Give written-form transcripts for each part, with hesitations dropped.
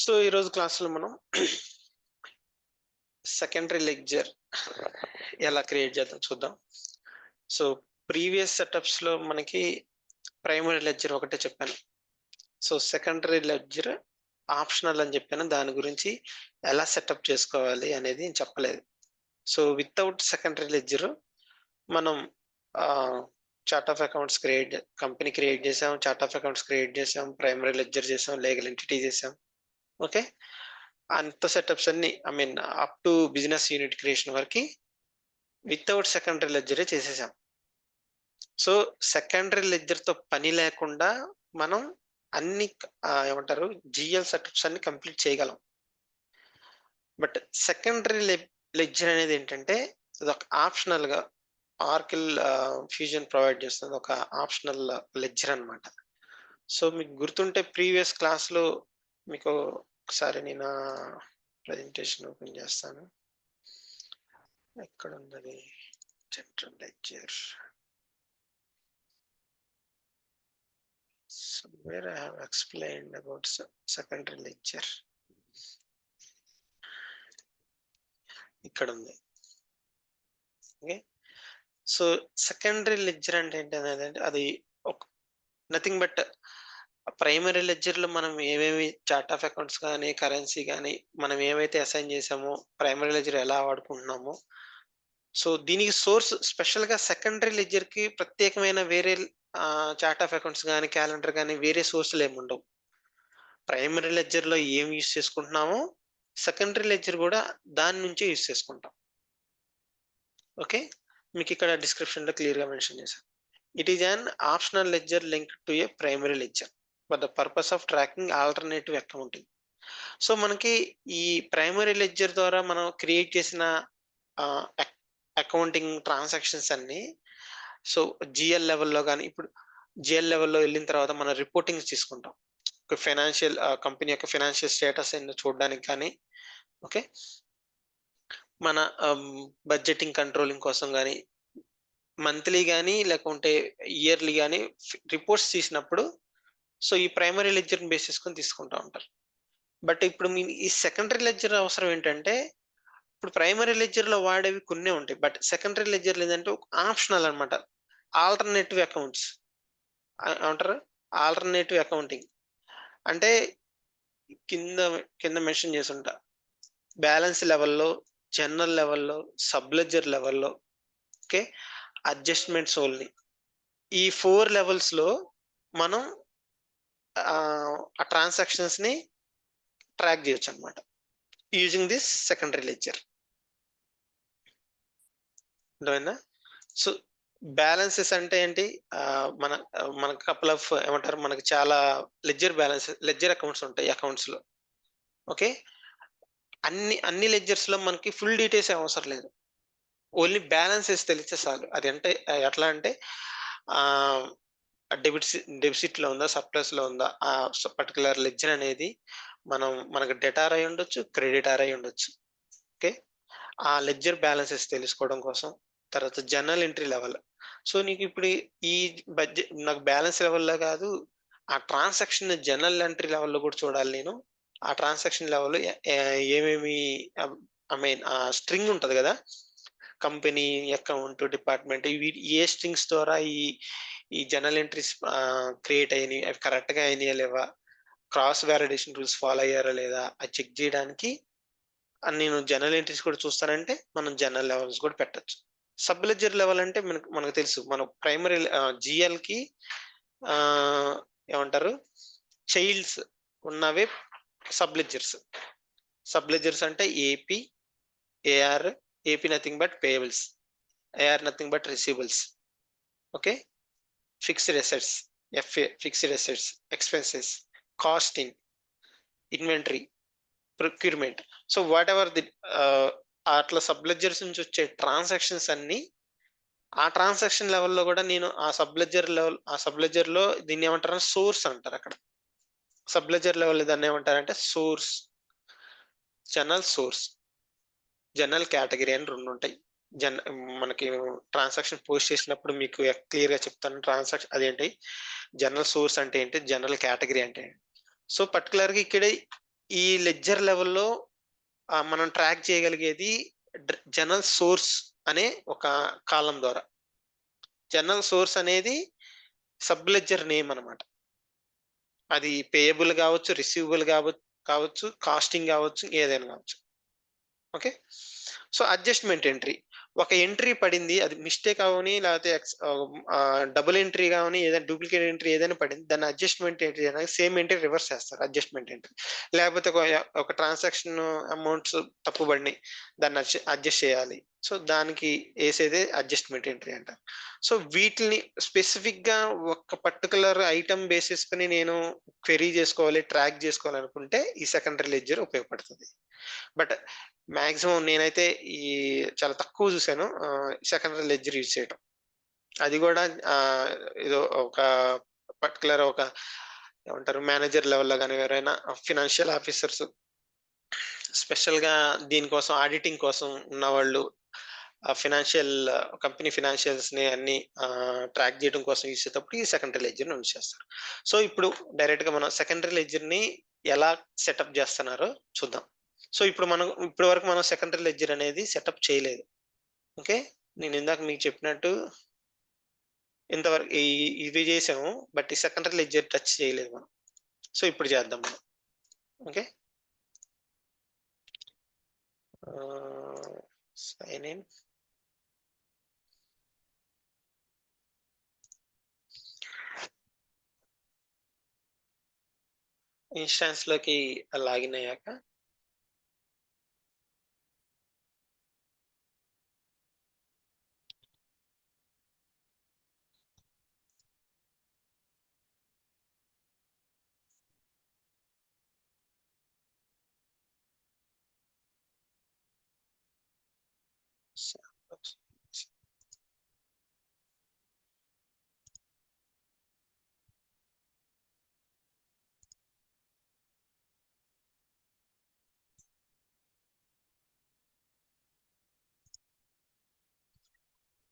So ఈరోజు క్లాస్లో మనం సెకండరీ లెడ్జర్ ఎలా క్రియేట్ చేద్దాం చూద్దాం. సో ప్రీవియస్ సెటప్స్ లో మనకి ప్రైమరీ లెడ్జర్ ఒకటే చెప్పాను. సో సెకండరీ లెడ్జర్ ఆప్షనల్ అని చెప్పాను. దాని గురించి ఎలా సెటప్ చేసుకోవాలి అనేది చెప్పలేదు. సో వితౌట్ సెకండరీ లెడ్జర్ మనం chart of accounts company create చేసాం, చార్ట్ ఆఫ్ అకౌంట్స్ క్రియేట్ చేసాం, ప్రైమరీ లెడ్జర్ చేసాం, లీగల్ ఎంటిటీ చేసాం. ఓకే, అంత సెటప్స్ అన్ని up to business unit creation వరకు వితౌట్ సెకండరీ లెడ్జరే చేసేసాం. సో సెకండరీ లెడ్జర్ తో పని లేకుండా మనం అన్ని ఏమంటారు జిఎల్ సెటప్స్ అన్ని కంప్లీట్ చేయగలం. బట్ సెకండరీ లెడ్జర్ అనేది ఏంటంటే అది ఒక ఆప్షనల్ గా ఆర్కిల్ ఫ్యూజన్ ప్రొవైడ్ చేస్తుంది, ఒక ఆప్షనల్ లెడ్జర్ అన్నమాట. సో మీకు గుర్తుంటే ప్రీవియస్ క్లాస్ లో మీకు ఒకసారి నేను ప్రెజెంటేషన్ ఓపెన్ చేస్తాను. ఎక్కడ ఉన్నది general ledger? Somewhere I have explained about secondary ledger. ఇక్కడ ఉంది. ఓకే, సో సెకండరీ లెడ్జర్ అంటే ఏంటంటే అది ఒక నథింగ్ బట్ ప్రైమరీ లెడ్జర్ లో మనం ఏమేమి చార్ట్ ఆఫ్ అకౌంట్స్ కానీ కరెన్సీ కానీ మనం ఏమైతే అసైన్ చేసామో ప్రైమరీ లెడ్జర్ ఎలా వాడుకుంటున్నామో, సో దీనికి సోర్స్ స్పెషల్ గా సెకండరీ లెడ్జర్ కి ప్రత్యేకమైన వేరే చార్ట్ ఆఫ్ అకౌంట్స్ కానీ క్యాలెండర్ కానీ వేరే సోర్సులు ఏమి ఉండవు. ప్రైమరీ లెడ్జర్ లో ఏం యూజ్ చేసుకుంటున్నామో సెకండరీ లెడ్జర్ కూడా దాని నుంచే యూజ్ చేసుకుంటాం. ఓకే, మీకు ఇక్కడ డిస్క్రిప్షన్ లో క్లియర్ గా మెన్షన్ చేశాను. It is an optional ledger link to a primary ledger for the purpose of tracking alternative accounting. So మనకి ఈ ప్రైమరీ లెడ్జర్ ద్వారా మనం క్రియేట్ చేసిన అకౌంటింగ్ ట్రాన్సాక్షన్స్ అన్ని సో జిఎల్ లెవెల్లో కానీ, ఇప్పుడు జిఎల్ లెవెల్లో వెళ్ళిన తర్వాత మనం రిపోర్టింగ్ తీసుకుంటాం. ఫైనాన్షియల్ కంపెనీ యొక్క ఫైనాన్షియల్ స్టేటస్ ఏంటో చూడడానికి కానీ, ఓకే, మన బడ్జెటింగ్ కంట్రోలింగ్ కోసం కానీ, మంత్లీ కానీ లేకుంటే ఇయర్లీ కానీ రిపోర్ట్స్ తీసినప్పుడు సో ఈ ప్రైమరీ లెడ్జర్ని బేస్ చేసుకొని తీసుకుంటా ఉంటారు. బట్ ఇప్పుడు ఈ సెకండరీ లెడ్జర్ అవసరం ఏంటంటే, ఇప్పుడు ప్రైమరీ లెడ్జర్ లో వాడేవి కొన్ని ఉంటాయి, బట్ సెకండరీ లెడ్జర్ లేదంటే ఆప్షనల్ అనమాట. ఆల్టర్నేటివ్ అకౌంట్స్ అంటారు, ఆల్టర్నేటివ్ అకౌంటింగ్ అంటే కింద కింద మెన్షన్ చేసి ఉంటా. బ్యాలెన్స్ లెవెల్లో, జనరల్ లెవెల్లో, సబ్ లెడ్జర్ లెవెల్లో, ఓకే, అడ్జస్ట్మెంట్స్ ఓన్లీ, ఈ 4 లెవెల్స్ లో మనం ఆ ట్రాన్సాక్షన్స్ ని ట్రాక్ చేయొచ్చు అనమాట యూజింగ్ దిస్ సెకండరీ లెడ్జర్. అర్థమైందా? సో బ్యాలెన్సెస్ అంటే ఏంటి? మనకు కపుల్ ఆఫ్ ఏమంటారు, మనకి చాలా లెడ్జర్ అకౌంట్స్ ఉంటాయి అకౌంట్స్ లో. ఓకే, అన్ని లెడ్జర్స్ లో మనకి ఫుల్ డీటెయిల్స్ అవసరం లేదు, ఓన్లీ బ్యాలెన్సెస్ తెలిస్తే చాలు. అది అంటే ఎట్లా అంటే డెబిట్ లో ఉందా, సర్ప్లస్ లో ఉందా, ఆ పర్టికులర్ లెడ్జర్ అనేది మనకు డెటార్ అయి ఉండొచ్చు, క్రెడిటార్ అయి ఉండొచ్చు. ఓకే, ఆ లెడ్జర్ బ్యాలెన్సెస్ తెలుసుకోవడం కోసం. తర్వాత జర్నల్ ఎంట్రీ లెవెల్. సో నీకు ఇప్పుడు ఈ బడ్జెట్ నాకు బ్యాలెన్స్ లెవెల్లో కాదు, ఆ ట్రాన్సాక్షన్ జర్నల్ ఎంట్రీ లెవెల్లో కూడా చూడాలి నేను. ఆ ట్రాన్సాక్షన్ లెవెల్ ఏమేమి ఆ స్ట్రింగ్ ఉంటది కదా, కంపెనీ, అకౌంట్, డిపార్ట్మెంట్, ఏ స్ట్రింగ్స్ ద్వారా ఈ జర్నల్ ఎంట్రీస్ క్రియేట్ అయినాయి, అవి కరెక్ట్ గా అయినాయా లేవా, క్రాస్ వాలిడేషన్ రూల్స్ ఫాలో అయ్యారా లేదా అది చెక్ చేయడానికి నేను జర్నల్ ఎంట్రీస్ కూడా చూస్తానంటే మనం జర్నల్ లెవెల్స్ కూడా పెట్టచ్చు. సబ్ లెడ్జర్ లెవెల్ అంటే మనకు తెలుసు, మనం ప్రైమరీ జిఎల్ కి ఏమంటారు చైల్డ్స్ ఉన్నవే సబ్ లెడ్జర్స్. సబ్ లెడ్జర్స్ అంటే AP, AR. AP nothing but payables, AR nothing but receivables. Okay, fixed assets, FA fixed assets, expenses, costing, inventory, procurement. So whatever the అట్లా sub ledgers నుంచి వచ్చే transactions అన్ని ఆ transaction లెవెల్లో కూడా నేను ఆ సబ్ లెడ్జర్ లో దీన్ని ఏమంటారు, సోర్స్ అంటారు. అక్కడ సబ్ లెడ్జర్ లెవెల్ దాన్ని ఏమంటారంటే source, general source, general category అని 2 ఉంటాయి. మనకి ట్రాన్సాక్షన్ పోస్ట్ చేసినప్పుడు మీకు క్లియర్ గా చెప్తాను ట్రాన్సాక్షన్ అదేంటి, జనరల్ సోర్స్ అంటే ఏంటి, జనరల్ కేటగిరీ అంటే ఏంటి. సో పర్టికులర్ గా ఇక్కడ ఈ లెడ్జర్ లెవెల్‌లో మనం ట్రాక్ చేయగలిగేది జనరల్ సోర్స్ అనే ఒక కాలమ్ ద్వారా. జనరల్ సోర్స్ అనేది సబ్ లెడ్జర్ నేమ్ అన్నమాట. అది పేయబుల్ గావచ్చు, రిసీవబుల్ కావచ్చు, కాస్టింగ్ గావచ్చు, ఏదైనా గావచ్చు. ఓకే. So, adjustment entry. ఒక ఎంట్రీ పడింది. అది మిస్టేక్ అవ్వని లేకపోతే డబుల్ ఎంట్రీ గాని ఏదైనా డూప్లికేట్ ఎంట్రీ ఏదైనా పడింది. దాన్ని అడ్జస్ట్‌మెంట్ ఎంట్రీ అనేది సేమ్ ఎంట్రీ రివర్స్ చేస్తారు అడ్జస్ట్‌మెంట్ ఎంట్రీ. లేకపోతే ఒక ట్రాన్సాక్షన్ అమౌంట్స్ తప్పు పడినాయి. దాన్ని అడ్జస్ట్ చేయాలి. సో, దానికి ఏసేదే అడ్జస్ట్‌మెంట్ ఎంట్రీ అంటారు. సో, వీటిల్ని స్పెసిఫిక్‌గా ఒక పర్టిక్యులర్ ఐటెమ్ బేసిస్‌కొని నేను క్వెరీ చేసుకోవాలి, ట్రాక్ చేసుకోవాలనుకుంటే ఈ సెకండరీ లెడ్జర్ ఉపయోగపడుతది. బట్ మాక్సిమం నేనైతే ఈ చాలా తక్కువ చూసాను. సెకండరీ లెడ్జర్ యూజ్ చేయటం. అది గూడా ఏదో ఒక పర్టిక్యులర్ ఒక ఏమంటారు మేనేజర్ లెవెల్‌లో గాని ఎవరైనా ఫినాన్షియల్ ఆఫీసర్స్ స్పెషల్‌గా దీనికోసం ఆడిటింగ్ కోసం ఉన్నవాళ్ళు ఫినాన్షియల్ కంపెనీ ఫినాన్షియల్స్‌ని అన్ని ట్రాక్ చేయడం కోసం యూజ్ చేసేటప్పుడు ఈ సెకండరీ లెడ్జర్‌ని యూజ్ చేస్తారు. సో, ఇప్పుడు డైరెక్ట్‌గా మనం సెకండరీ లెడ్జర్‌ని ఎలా సెటప్ జేస్తున్నారో చూద్దాం. సో, ఇప్పటి వరకు మనం సెకండరీ లెడ్జర్ అనేది సెటప్ చేయలేదు. ఓకే. నేను ఇందాక మీకు చెప్పినట్టు ఇంతవరకు ఇవి చేసాము. బట్ ఈ సెకండరీ లెడ్జర్ టచ్ చేయలేదు మనం. సో, ఇప్పుడు చేద్దాం మనం. ఓకే. Sign in. ఇన్‌స్టాన్స్‌లోకి లాగిన్ అయ్యాక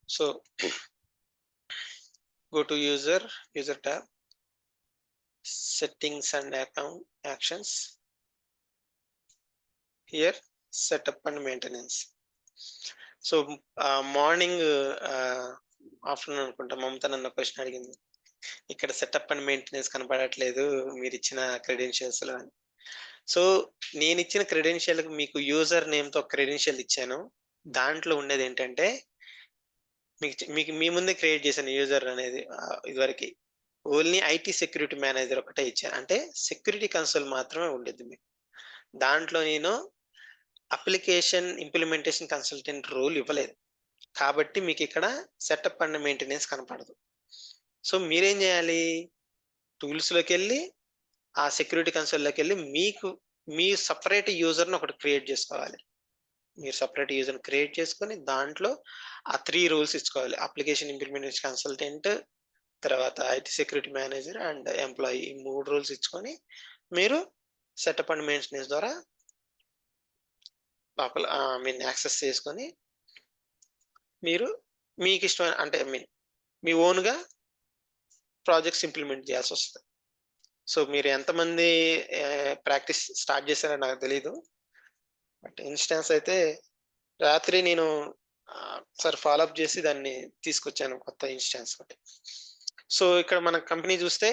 so go to user tab, settings and account actions. Here setup and maintenance. So, morning afternoon అనుకుంటా మమత నన్ను క్వెషన్ అడిగింది. ఇక్కడ సెటప్ అండ్ మెయింటెనెన్స్ కనపడట్లేదు మీరిచ్చిన క్రెడెన్షియల్స్‌లో అని. సో, నేనిచ్చిన క్రెడెన్షియల్‌కి మీకు యూజర్ నేమ్‌తో ఒక క్రెడెన్షియల్ ఇచ్చాను. దాంట్లో ఉండేదేంటంటే మీకు మీ ముందే క్రియేట్ చేశాను యూజర్ అనేది ఇదివరకి. ఓన్లీ ఐటీ సెక్యూరిటీ మేనేజర్ ఒకటే ఇచ్చాను. అంటే సెక్యూరిటీ కన్సోల్ మాత్రమే ఉండిద్ది మీకు. దాంట్లో నేను అప్లికేషన్ ఇంప్లిమెంటేషన్ కన్సల్టెంట్ రోల్ ఇవ్వలేదు. కాబట్టి మీకిక్కడ సెటప్ అండ్ మెయింటెనెన్స్ కనపడదు. సో, మీరేం జేయాలి? టూల్స్‌లోకెళ్ళి ఆ సెక్యూరిటీ కన్సోల్‌లోకెళ్ళి మీ సెపరేట్ యూజర్‌ని ఒకటి క్రియేట్ జేసుకోవాలి. మీరు సెపరేట్ యూజర్‌ని క్రియేట్ చేసుకొని దాంట్లో ఆ 3 రోల్స్ ఇచ్చుకోవాలి. అప్లికేషన్ ఇంప్లిమెంటేషన్ కన్సల్టెంట్, తర్వాత IT security manager and employee ఈ 3 రోల్స్ ఇచ్చుకొని మీరు సెటప్ అండ్ మెయింటెనెన్స్ ద్వారా లోపల మీన్ యాక్సెస్ చేసుకొని మీరు మీకిష్టమైన అంటే మీ ఓన్‌గా ప్రాజెక్ట్స్ ఇంప్లిమెంట్ చేయాల్సొస్తది. సో, మీరు ఎంతమంది ప్రాక్టీస్ స్టార్ట్ చేశారో నాకు తెలీదు. బట్ ఇన్‌స్టాన్స్ అయితే రాత్రి నేను ఒకసారి ఫాలో అప్ చేసి దాన్ని తీసుకొచ్చాను కొత్త ఇన్‌స్టాన్స్ ఒకటి. సో, ఇక్కడ మన కంపెనీ చూస్తే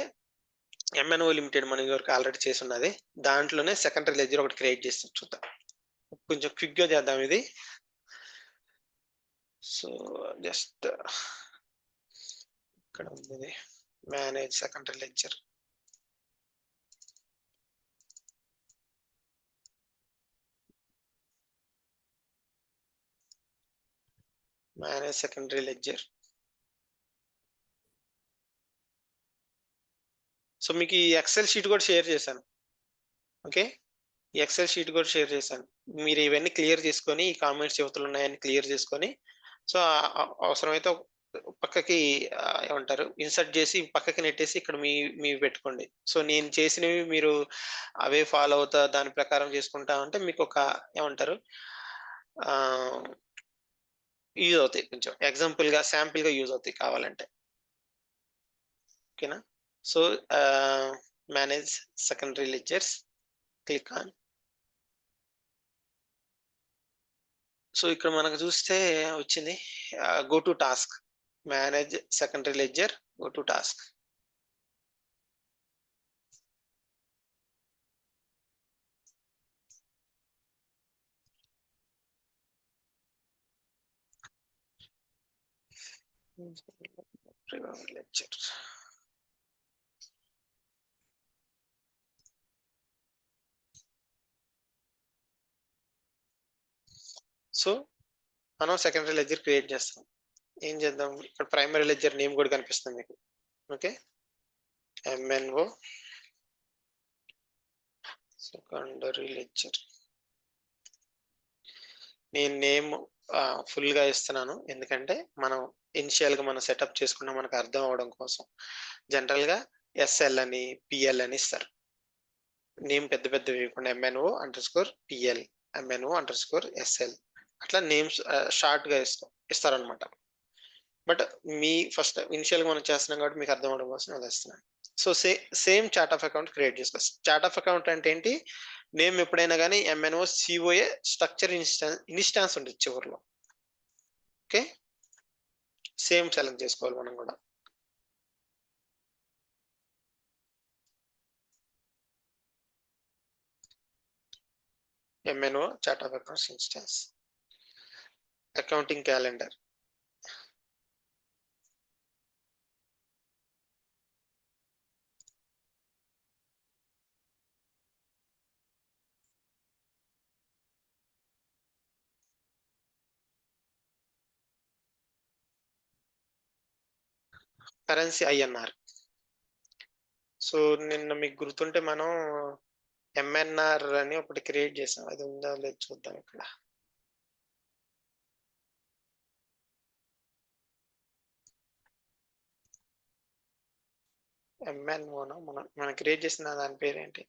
ఎంఎన్ఓ లిమిటెడ్ మనం ఇదివరకు ఆల్రెడీ చేసున్నది. దాంట్లోనే సెకండరీ లెడ్జర్ ఒకటి క్రియేట్ చేసి చూద్దాం. కొంచెం క్విక్‌గా చేద్దాం ఇది. సో, జస్ట్ ఇక్కడ ఉంది manage secondary ledger. Manage secondary ledger. So, మీకు ఈ ఎక్సెల్ షీట్ కూడా షేర్ చేశాను. ఓకే. ఈ ఎక్సెల్ షీట్ కూడా షేర్ చేశాను. మీరు ఇవన్నీ క్లియర్ చేసుకొని, ఈ కామెంట్స్ యువతలు ఉన్నాయని క్లియర్ చేసుకొని, సో, అవసరమైతే పక్కకి ఏమంటారు ఇన్సర్ట్ చేసి పక్కకి నెట్టేసి ఇక్కడ మీవి పెట్టుకోండి. సో, నేను చేసినవి మీరు అవే ఫాలో అవుతా దాని ప్రకారం చేసుకుంటా ఉంటే మీకొక ఏమంటారు ఆహ్, యూజ్ అవుతాయి కొంచెం. శాంపుల్‌గా యూజ్ అవుతాయి కావాలంటే. ఓకేనా? So, manage secondary ledgers. Click on. So ఇక్కడ మనకు చూస్తే వచ్చింది go to task, manage secondary ledger, go to task. Ledger. So మనం సెకండరీ లెడ్జర్ క్రియేట్ చేస్తాం. ఏం చేద్దాం, ఇక్కడ ప్రైమరీ లెడ్జర్ నేమ్ కూడా కనిపిస్తుంది మీకు. Okay, MNO secondary ledger. నేను నేమ్ ఫుల్ గా ఇస్తున్నాను, ఎందుకంటే మనం ఇనిషియల్ గా మనం సెటప్ చేసుకున్నా మనకు అర్థం అవడం కోసం. జనరల్ గా SL అని PL అని ఇస్తారు. నేమ్ పెద్ద పెద్దవి ఇవ్వకుండా MNO_PL, MNO_SL అట్లా నేమ్స్ షార్ట్ గా ఇస్తారనమాట. బట్ మీ ఫస్ట్ ఇనిషియల్ గా మనం చేస్తున్నాం కాబట్టి మీకు అర్థం అవడం కోసం అది ఇస్తున్నాను. So same chart of account create చేసుకోవచ్చు. చార్ట్ ఆఫ్ అకౌంట్ అంటే ఏంటి, నేమ్ ఎప్పుడైనా కానీ MNO_COA స్ట్రక్చర్ ఇన్స్టాన్స్ ఉంటుంది చివరిలో. ఓకే, సేమ్ సెలెక్ట్ చేసుకోవాలి మనం కూడా. MNO chart of accounts instance. Accounting calendar. Currency INR. So నిన్న మీకు గుర్తుంటే మనం MNR అని ఒకటి క్రియేట్ చేసాం, అది ఉందా లేదు చూద్దాం. ఇక్కడ MNO మనం క్రియేట్ చేసిన దాని పేరేంటి,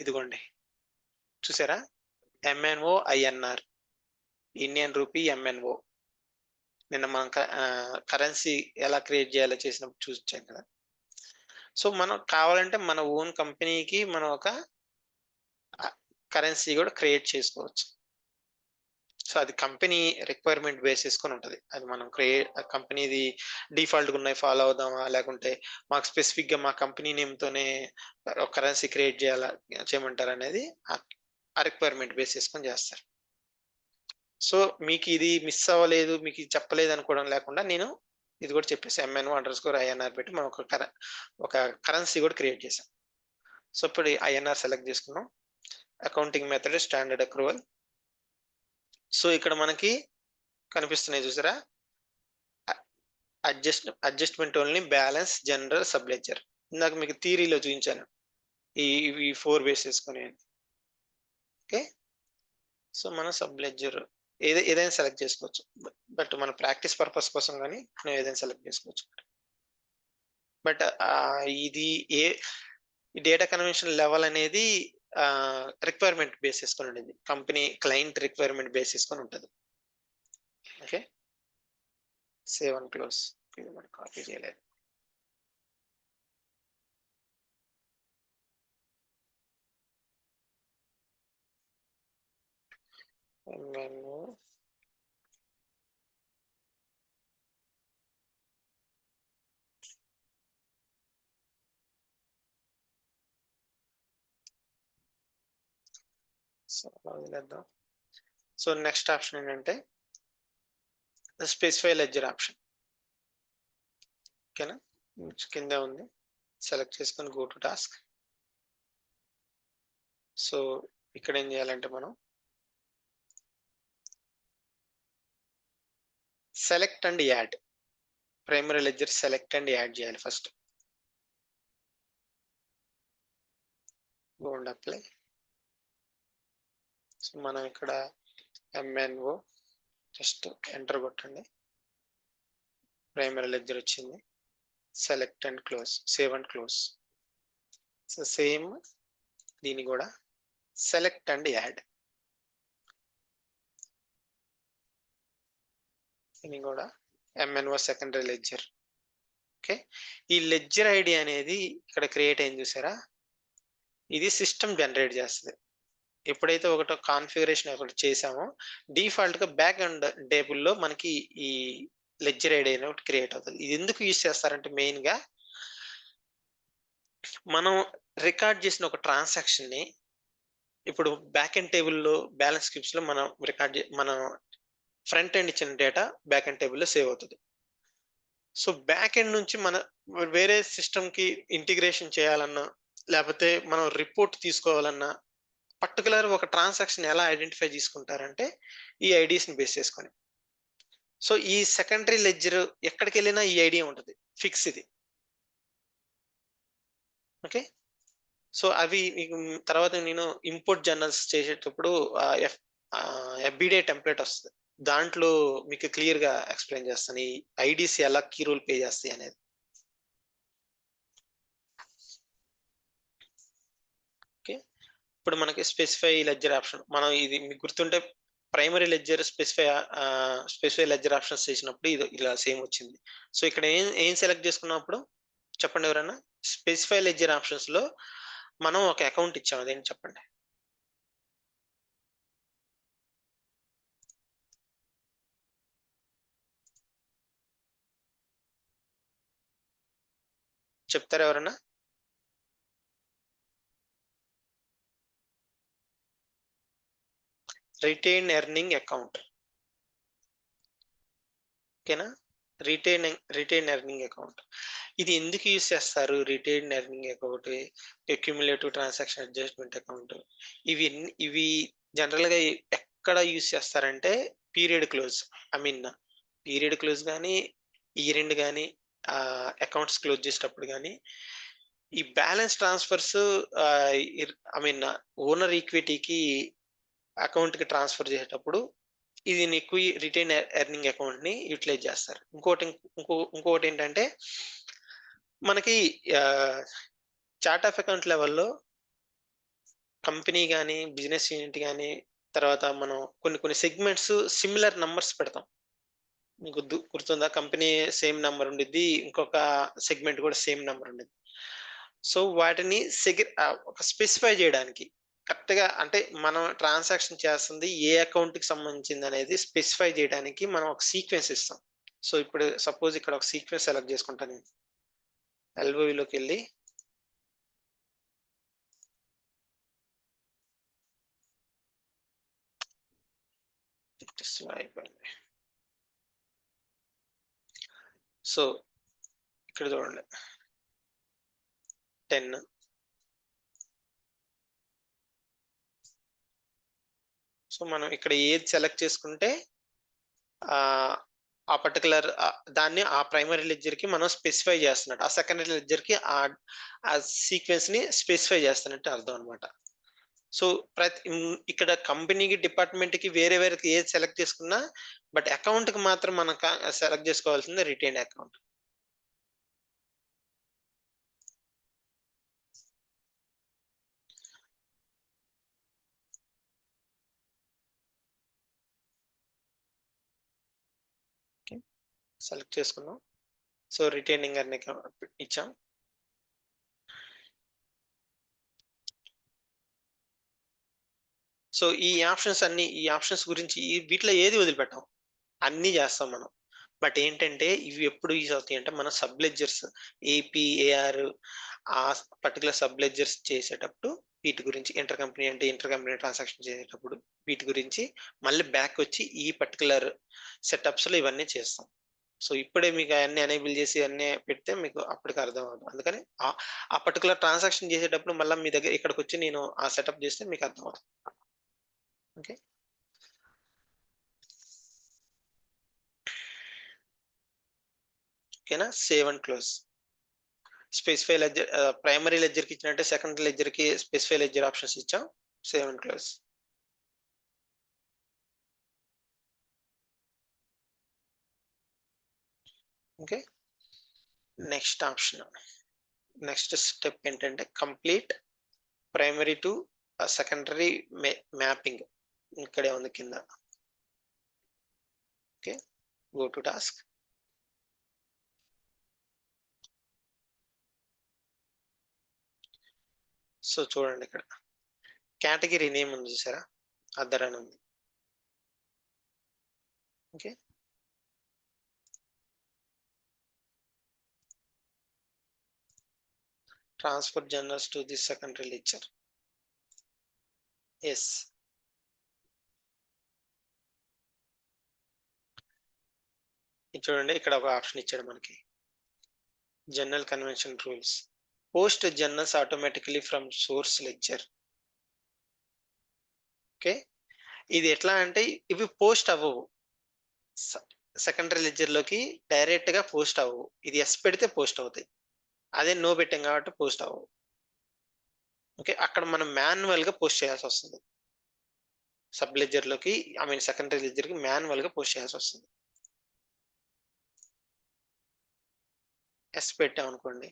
ఇదిగోండి చూసారా, MNO INR, Indian rupee MNO. నిన్న మనం కరెన్సీ ఎలా క్రియేట్ చేయాలో చేసినప్పుడు చూసాం కదా. సో మనం కావాలంటే మన ఓన్ కంపెనీకి మనం ఒక కరెన్సీ కూడా క్రియేట్ చేసుకోవచ్చు. సో అది కంపెనీ రిక్వైర్మెంట్ బేస్ చేసుకొని ఉంటుంది. అది మనం కంపెనీది డిఫాల్ట్గా ఉన్నాయి ఫాలో అవుదామా, లేకుంటే మాకు స్పెసిఫిక్ గా మా కంపెనీ నేమ్ తోనే ఒక కరెన్సీ క్రియేట్ చేయమంటారు అనేది ఆ రిక్వైర్మెంట్ బేస్ చేసుకొని చేస్తారు. సో మీకు ఇది మిస్ అవ్వలేదు, మీకు ఇది చెప్పలేదు అనుకోవడం లేకుండా నేను ఇది కూడా చెప్పేసి MNO_INR పెట్టి మనం ఒక కరెన్సీ కూడా క్రియేట్ చేసాం. సో ఇప్పుడు INR సెలెక్ట్ చేసుకున్నాం. Accounting method standard accrual. So ఇక్కడ మనకి కనిపిస్తున్నాయి చూసారా, adjustment only, balance, general, sub ledger. ఇందాక మీకు థియరీలో చూపించాను ఈ 4 బేస్ చేసుకుని. ఓకే, సో మనం సబ్ లెడ్జర్ ఏదైనా సెలెక్ట్ చేసుకోవచ్చు, బట్ మన ప్రాక్టీస్ పర్పస్ కోసం కానీ మనం ఏదైనా సెలెక్ట్ చేసుకోవచ్చు. బట్ ఇది డేటా కన్వెన్షన్ లెవెల్ అనేది రిక్వైర్మెంట్ బేస్ చేసుకొని ఉంటుంది, కంపెనీ క్లయింట్ రిక్వైర్మెంట్ బేస్ చేసుకొని ఉంటుంది. Okay, save and close. ఇది మనం కాపీ చేయలేదు. వదిలేద్దాం. సో నెక్స్ట్ ఆప్షన్ ఏంటంటే స్పెసిఫై లెడ్జర్ ఆప్షన్. ఓకేనా, కింద ఉంది, సెలెక్ట్ చేసుకొని గో టు టాస్క్. సో ఇక్కడ ఏం చేయాలంటే మనం select and add, primary ledger select and add చేయాలి first. Go and apply. So మనం ఇక్కడ MNO జస్ట్ ఎంటర్ కొట్టండి, ప్రైమరీ లెడ్జర్ వచ్చింది. Select and close, save and close. So same దీన్ని కూడా సెలెక్ట్ అండ్ యాడ్, దీన్ని కూడా MNO సెకండరీ లెడ్జర్ ఓకే. ఈ లెడ్జర్ ఐడి అనేది ఇక్కడ క్రియేట్ అయింది చూసారా? ఇది సిస్టమ్ జనరేట్ చేస్తది. ఎప్పుడైతే ఒకటో కాన్ఫిగరేషన్ ఒకటి చేసామో డిఫాల్ట్‌గా బ్యాక్ ఎండ్ టేబుల్‌లో మనకి ఈ లెడ్జర్ ఐడి అని ఒకటి క్రియేట్ అవుతది. ఇది ఎందుకు యూజ్ చేస్తారంటే మెయిన్‌గా మనం రికార్డ్ చేసిన ఒక ట్రాన్సాక్షన్‌ని ఇప్పుడు బ్యాక్ ఎండ్ టేబుల్‌లో బ్యాలెన్స్ స్క్రిప్ట్స్‌లో మనం ఫ్రంట్ ఎండ్ ఇచ్చిన డేటా బ్యాక్ ఎండ్ టేబుల్‌లో సేవ్ అవుతది. సో, బ్యాక్ ఎండ్ నుంచి వేరే సిస్టమ్‌కి ఇంటిగ్రేషన్ చేయాలన్నా, లేపోతే మనం రిపోర్ట్ తీసుకోవాలన్నా, పర్టిక్యులర్ ఒక ట్రాన్సాక్షన్ ఎలా ఐడెంటిఫై చేసుకుంటారంటే, ఈ ఐడీస్‌ని బేస్ చేసుకొని. సో, ఈ సెకండరీ లెడ్జర్ ఎక్కడికెళ్ళినా ఈ ఐడీ ఉంటది. ఫిక్స్ ఇది. ఓకే. సో, అవి మీకు తర్వాత నేను ఇంపోర్ట్ జర్నల్స్ చేసేటప్పుడు ఎఫ్‌బీడే టెంప్లేట్ వస్తది. దాంట్లో మీకు క్లియర్‌గా ఎక్స్‌ప్లెయిన్ చేస్తాను. ఈ ఐడీస్ ఎలా కీ రోల్ ప్లే చేస్తాయి అనేది. ఓకే. ఇప్పుడు మనకి స్పెసిఫై లెడ్జర్ ఆప్షన్. మనం ఇది మీకు గుర్తుంటే primary ledger specify ledger options చేసినప్పుడు ఇది ఇలా సేమ్ వచ్చింది. సో, ఇక్కడ ఏం ఏం సెలెక్ట్ చేసుకున్నప్పుడు చెప్పండి ఎవరన్నా? స్పెసిఫై లెడ్జర్ ఆప్షన్స్‌లో మనం ఒక అకౌంట్ ఇచ్చాం. అదేంటి చెప్పండి? చెప్తారా ఎవరన్నా? Retained earning account. ఓకేనా? Retained earning account. ఇది ఎందుకు యూజ్ చేస్తారు? Retained earning account, accumulative transaction adjustment account. ఇవి జనరల్‌గా ఎక్కడ యూజ్ చేస్తారంటే period close. I mean period close గాని, ఇయర్ ఎండ్ గాని అకౌంట్స్ క్లోజ్ చేసేటప్పుడు గాని, ఈ balance transfers I mean owner ఈక్విటీకి అకౌంట్‌కి ట్రాన్స్‌ఫర్ చేసేటప్పుడు ఇది నీకు ఈ రిటైన్ ఎర్నింగ్ అకౌంట్‌ని యుటిలైజ్ చేస్తారు. ఇంకొకటేంటంటే మనకి ఆహ్, చార్ట్ ఆఫ్ అకౌంట్ లెవెల్‌లో కంపెనీ గాని, బిజినెస్ యూనిట్ గాని, తర్వాత మనం కొన్ని కొన్ని సెగ్మెంట్స్ సిమిలర్ నంబర్స్ పెడతాం. మీకు గుర్తుందా? కంపెనీ సేమ్ నంబర్ ఉండిద్ది. ఇంకొక సెగ్మెంట్ కూడా సేమ్ నంబర్ ఉండిద్ది. సో, వాటిని ఒక స్పెసిఫై జేయడానికి కరెక్ట్‌గా అంటే మనం ట్రాన్సాక్షన్ చేస్తుంది ఏ అకౌంట్‌కి సంబంధించిందనేది స్పెసిఫై జేయడానికి మనం ఒక సీక్వెన్స్ ఇస్తాం. సో, ఇప్పుడు సపోజ్ ఇక్కడ ఒక సీక్వెన్స్ సెలెక్ట్ చేసుకుంటా నేను. ఎల్ఓవిలోకెళ్ళి అయిపోయింది. సో, ఇక్కడ చూడండి. 10 సో, మనం ఇక్కడ ఏది సెలెక్ట్ చేసుకుంటే ఆహ్, ఆ పర్టిక్యులర్ దాన్ని ఆ ప్రైమరీ లెడ్జర్‌కి మనం స్పెసిఫై చేస్తున్నట్టు. ఆ సెకండరీ లెడ్జర్‌కి ఆ సీక్వెన్స్‌ని స్పెసిఫై చేస్తున్నట్టు అర్థం అన్నమాట. సో, ఇక్కడ కంపెనీకి, డిపార్ట్‌మెంట్‌కి వేరే వేరేకి ఏది సెలెక్ట్ చేసుకున్నా, బట్ అకౌంట్‌కి మాత్రం మనం సెలెక్ట్ చేసుకోవాల్సింది రిటైన్డ్ అకౌంట్. ఓకే. సెలెక్ట్ చేసుకున్నాం. సో, రిటైనింగ్ ఎర్నింగ్ అకౌంట్ ఇచ్చాం. సో, ఈ ఆప్షన్స్ గురించి వీటిలో ఏది వదిలిపెట్టం. అన్నీ చేస్తాం మనం. బట్ ఏంటంటే, ఇవి ఎప్పుడు యూజ్ అవుతాయంటే, మన సబ్ లెడ్జర్స్ ఏపీ, ఏఆర్ ఆ పర్టిక్యులర్ సబ్ లెడ్జర్స్ చేసేటప్పుడు వీటి గురించి ఇంటర్ కంపెనీ ట్రాన్సాక్షన్ చేసేటప్పుడు వీటి గురించి మళ్ళీ బ్యాక్ వచ్చి ఈ పర్టిక్యులర్ సెటప్స్‌లో ఇవన్నీ చేస్తాం. సో, ఇప్పుడే మీకు అయన్నీ ఎనేబుల్ చేసి అన్నీ పెడితే మీకు అప్పటికి అర్థం అవ్వదు. అందుకని ఆ పర్టిక్యులర్ ట్రాన్సాక్షన్ చేసేటప్పుడు మళ్ళా మీ దగ్గర ఇక్కడికొచ్చి నేను ఆ సెటప్ చేస్తే మీకు అర్థమవుతుంది. ఓకే. ఓకేనా? Save and close. ప్రైమరీ లెడ్జర్‌కి ఇచ్చినట్టే సెకండరీ లెడ్జర్‌కి స్పెసిఫై లెడ్జర్ ఆప్షన్స్ ఇచ్చాం. Save and close. Okay. Next option. Next step ఏంటంటే complete primary to secondary mapping. ఇక్కడే ఉంది కింద. Okay. Go to task. So చూడండి ఇక్కడ కేటగిరీ నేమ్ ఉంది చూసారా, అదర్ అని ఉంది. Okay, transfer journals to the secondary ledger. Yes, చూడండి ఇక్కడ ఒక ఆప్షన్ ఇచ్చాడు మనకి, general convention rules, post journals automatically from source ledger. Okay, ఇది ఎట్లా అంటే ఇవి పోస్ట్ అవ్వవు, సెకండరీ లెడ్జర్ లోకి డైరెక్ట్ గా పోస్ట్ అవ్వవు. ఇది ఎస్ పెడితే పోస్ట్ అవుతాయి, అదే నో పెట్టాం కాబట్టి పోస్ట్ అవ్వవు. ఓకే, అక్కడ మనం మాన్యువల్ గా పోస్ట్ చేయాల్సి వస్తుంది, సబ్ లెడ్జర్ లోకి, ఐ మీన్ సెకండరీ లెడ్జర్ కి మాన్యువల్ గా పోస్ట్ చేయాల్సి వస్తుంది. ఎస్ పెట్టాం అనుకోండి,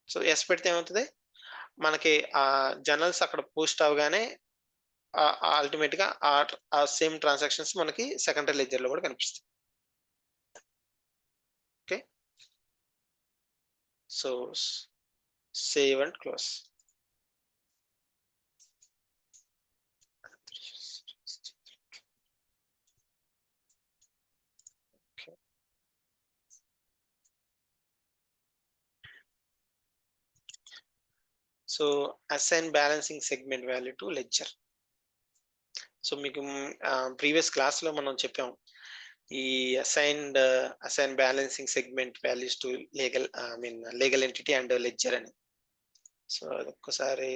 సో ఎస్ పెడితే ఏమవుతుంది, మనకి ఆ జర్నల్స్ అక్కడ పోస్ట్ అవగానే అల్టిమేట్ గా ఆ సేమ్ ట్రాన్సాక్షన్స్ మనకి సెకండరీ లెడ్జర్ లో కూడా కనిపిస్తాయి. Okay, so save and close. So assign balancing segment value to ledger. So మీకు ప్రీవియస్ క్లాస్ లో మనం చెప్పాం ఈ assign balancing segment values to legal, I mean legal entity and ledger అని. సో అది ఒక్కసారి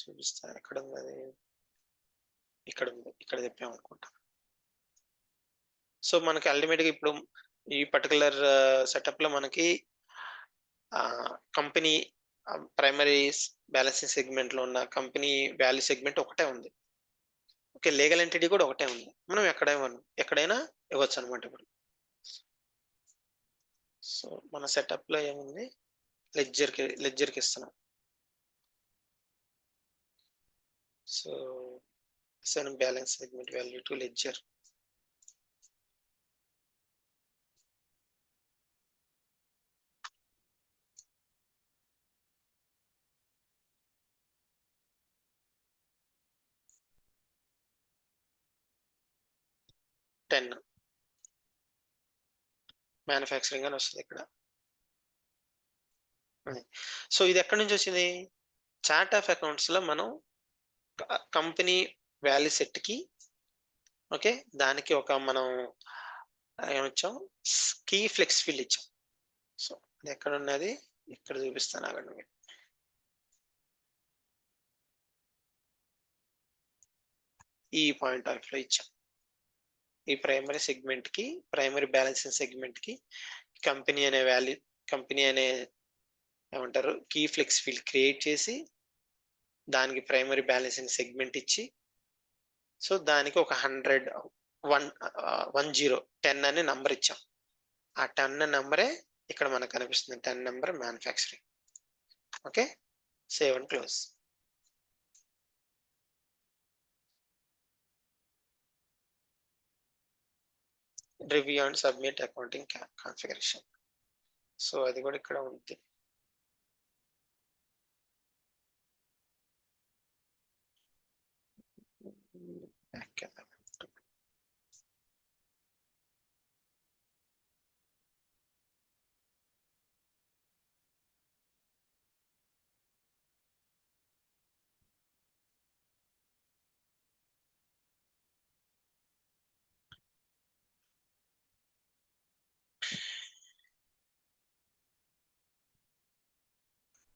చూపిస్తాను, ఎక్కడ ఉంది అది, ఇక్కడ ఉంది, ఇక్కడ చెప్పాం అనుకుంటా. సో మనకి అల్టిమేట్ గా ఇప్పుడు ఈ పర్టికులర్ సెటప్ లో మనకి కంపెనీ ప్రైమరీ బ్యాలెన్సింగ్ సెగ్మెంట్ లో ఉన్న కంపెనీ వాల్యూ సెగ్మెంట్ ఒకటే ఉంది. ఓకే, లీగల్ ఎంటిటీ కూడా ఒకటే ఉంది, మనం ఎక్కడైనా ఇవ్వచ్చు అనమాట. ఇప్పుడు సో మన సెటప్ లో ఏముంది, లెడ్జర్ కి ఇస్తున్నాం. So assign balance segment value to ledger. Ten manufacturing అని వస్తుంది ఇక్కడ. సో ఇది ఎక్కడి నుంచి వచ్చింది, చార్ట్ ఆఫ్ అకౌంట్స్ లో మనం కంపెనీ వాల్యూ సెట్ కి, ఓకే, దానికి ఒక మనం ఏమొచ్చాం, కీ ఫ్లెక్స్ ఫీల్డ్ ఇచ్చాం. సో అది ఎక్కడ ఉన్నది, ఇక్కడ చూపిస్తాను ఆగండి. ఈ పాయింట్ ఆఫ్ లో ఇచ్చాం, ఈ ప్రైమరీ సెగ్మెంట్ కి, ప్రైమరీ బ్యాలెన్సింగ్ సెగ్మెంట్ కి కంపెనీ అనే వాల్యూ, కంపెనీ అనే ఏమంటారు కీ ఫ్లెక్స్ ఫీల్డ్ క్రియేట్ చేసి దానికి ప్రైమరీ బ్యాలెన్సింగ్ సెగ్మెంట్ ఇచ్చి, సో దానికి ఒక 100 10 అనే నంబర్ ఇచ్చాం. ఆ 10 నెంబరే ఇక్కడ మనకు కనిపిస్తుంది, 10 number manufacturing. Okay, save and close. Review and submit accounting configuration. So అది కూడా ఇక్కడ ఉంది.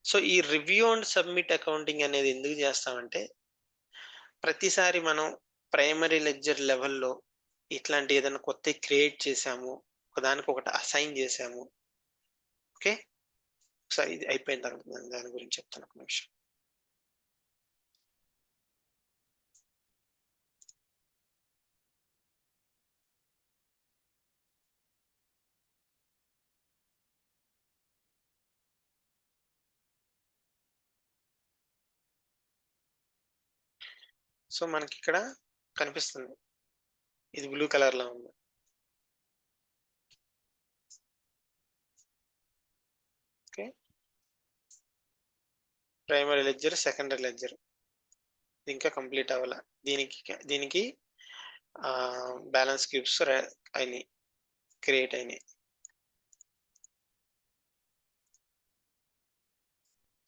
సో ఈ రివ్యూ అండ్ సబ్మిట్ అకౌంటింగ్ అనేది ఎందుకు చేస్తామంటే, ప్రతిసారి మనం ప్రైమరీ లెడ్జర్ లెవెల్లో ఇట్లాంటి ఏదైనా కొత్త క్రియేట్ చేసాము, ఒకదానికి ఒకటి అసైన్ చేసాము. ఓకే, ఒకసారి ఇది అయిపోయిన తర్వాత నేను దాని గురించి చెప్తాను, ఒక నిమిషం. సో మనకి ఇక్కడ కనిపిస్తుంది, ఇది బ్లూ కలర్ లో ఉంది. ప్రైమరీ లెడ్జర్, సెకండరీ లెడ్జర్ ఇంకా కంప్లీట్ అవ్వాల. దీనికి బ్యాలెన్స్ క్యూబ్స్ అయినాయి, క్రియేట్ అయినాయి.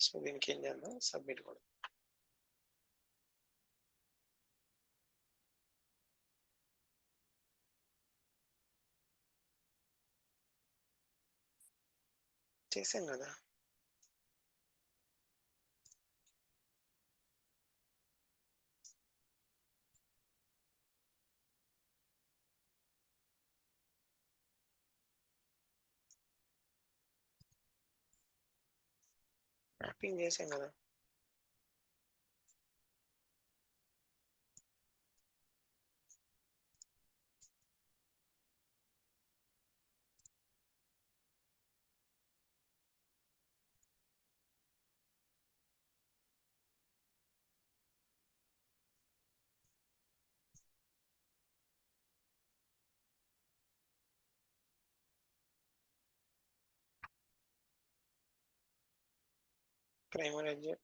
సో దీనికి ఏం చేద్దాం, సబ్మిట్ కూడా చేసాం కదా. మ్యాపింగ్ చేసాం కదా. ప్రైమరీ లెడ్జర్,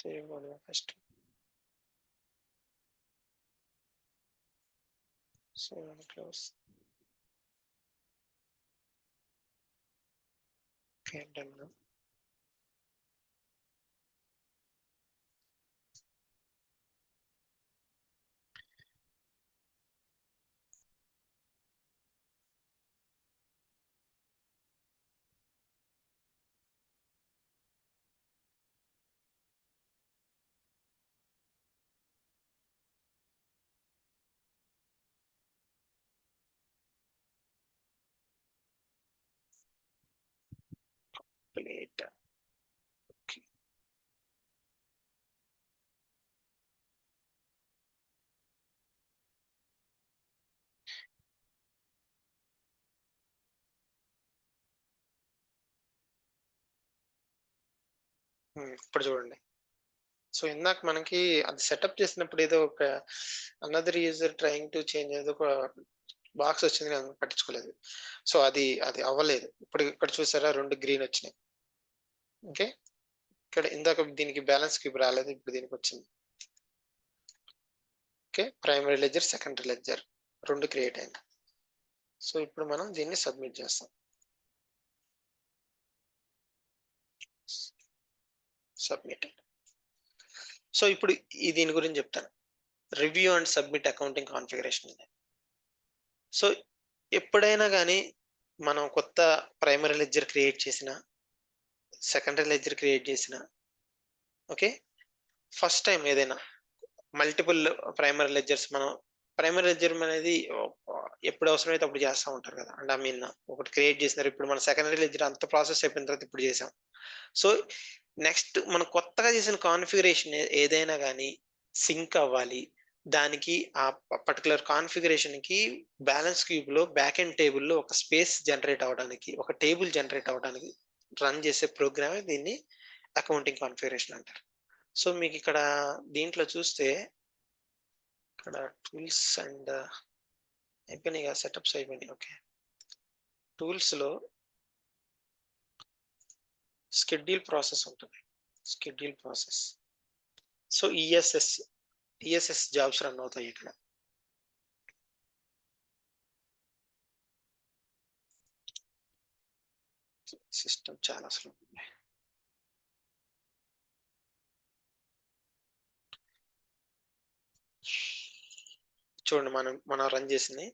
సేవ్ కూడా first. Save and close. Okay, done. Plate. ఇప్పుడు చూడండి. సో ఇందాక మనకి అది సెటప్ చేసినప్పుడు ఏదో ఒక another user trying to change ఏదో ఒక బాక్స్ వచ్చింది కానీ పట్టించుకోలేదు. సో అది అవ్వలేదు. ఇప్పుడు ఇక్కడ చూసారా, 2 గ్రీన్ వచ్చినాయి. ఓకే, ఇక్కడ ఇందాక దీనికి బ్యాలెన్స్ క్యూబ్ రాలేదు, ఇప్పుడు దీనికి వచ్చింది. Okay, primary ledger, secondary ledger 2 create అయింది. సో ఇప్పుడు మనం దీన్ని సబ్మిట్ చేస్తాం. సబ్మిట్. సో ఇప్పుడు దీని గురించి చెప్తాను. Review and submit accounting configuration. So ఎప్పుడైనా కానీ మనం కొత్త ప్రైమరీ లెడ్జర్ క్రియేట్ చేసిన, సెకండరీ లెడ్జర్ క్రియేట్ చేసిన, ఓకే, ఫస్ట్ టైం ఏదైనా మల్టిపుల్ ప్రైమరీ లెడ్జర్స్ మనం ప్రైమరీ లెడ్జర్ అనేది ఎప్పుడు అవసరమైతే అప్పుడు చేస్తూ ఉంటారు కదా. అంటే ఐ మీన్ ఒకటి క్రియేట్ చేసినారు, ఇప్పుడు మన సెకండరీ లెడ్జర్ అంత ప్రాసెస్ అయిపోయిన తర్వాత ఇప్పుడు చేసాం. సో నెక్స్ట్ మనం కొత్తగా చేసిన కాన్ఫిగరేషన్ ఏదైనా కానీ సింక్ అవ్వాలి. దానికి ఆ పర్టికులర్ కాన్ఫిగరేషన్ కి బ్యాలెన్స్ క్యూబ్ లో బ్యాక్ ఎండ్ టేబుల్లో ఒక స్పేస్ జనరేట్ అవడానికి, ఒక టేబుల్ జనరేట్ అవడానికి రన్ చేసే ప్రోగ్రామే దీన్ని అకౌంటింగ్ కాన్ఫిగరేషన్ అంటారు. సో మీకు ఇక్కడ దీంట్లో చూస్తే ఇక్కడ టూల్స్ అండ్ అయిపోయినాయి కదా, సెటప్స్ అయిపోయినాయి. ఓకే, టూల్స్ లో షెడ్యూల్ ప్రాసెస్ ఉంటుంది. Schedule process. So ESS jobs run అవుతాయి ఇక్కడ. సిస్టమ్ చాలా స్లో. చూడండి, మనం రన్ చేసింది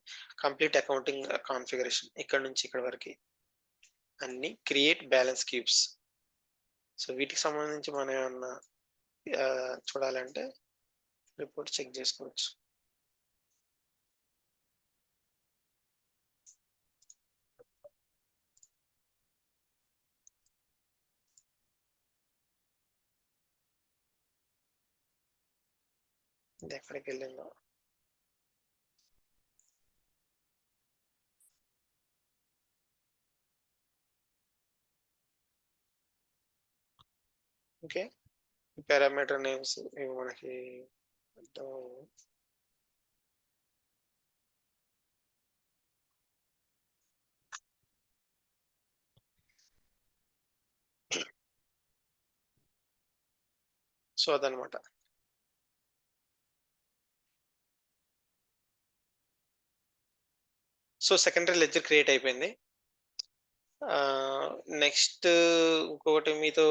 కంప్లీట్ అకౌంటింగ్ కాన్ఫిగరేషన్. ఇక్కడ నుంచి ఇక్కడ వరకు అన్ని క్రియేట్ బ్యాలెన్స్ క్యూబ్స్. సో వీటికి సంబంధించి మనం ఏమన్నా చూడాలంటే రిపోర్ట్ చెక్ చేసుకోవచ్చు. ఇది ఎక్కడికి వెళ్ళిందో. ఓకే, పారామీటర్ నేమ్స్ ఇవి మనకి సో అదనమాట. సో సెకండరీ లెడ్జర్ క్రియేట్ అయిపోయింది. నెక్స్ట్ ఇంకొకటి మీతో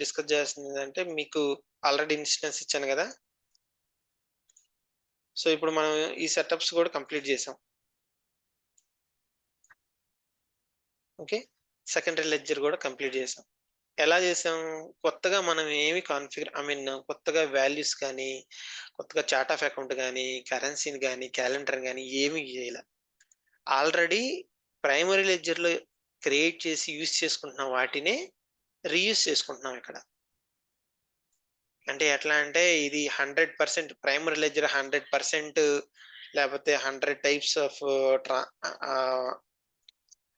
డిస్కస్ చేయాల్సింది ఏంటంటే, మీకు ఆల్రెడీ ఇన్స్టెన్స్ ఇచ్చాను కదా! సో ఇప్పుడు మనం ఈ సెటప్స్ కూడా కంప్లీట్ చేసాం. ఓకే. సెకండరీ లెడ్జర్ కూడా కంప్లీట్ చేసాం. ఎలా చేసాం? కొత్తగా మనం ఏమి కొత్తగా వాల్యూస్ కానీ, కొత్తగా చార్ట్ ఆఫ్ అకౌంట్ గానీ, కరెన్సీని గానీ, క్యాలెండర్ గానీ ఏమి చేయలా. ఆల్రెడీ ప్రైమరీ లెడ్జర్‌లో క్రియేట్ చేసి యూజ్ చేసుకుంటున్న వాటినే రీయూజ్ చేసుకుంటున్నాం ఇక్కడ. అంటే ఎట్లా అంటే ఇది 100% ప్రైమరీ లెడ్జర్ 100% లేపోతే 100 టైప్స్ ఆఫ్ ట్రా ఆహ్,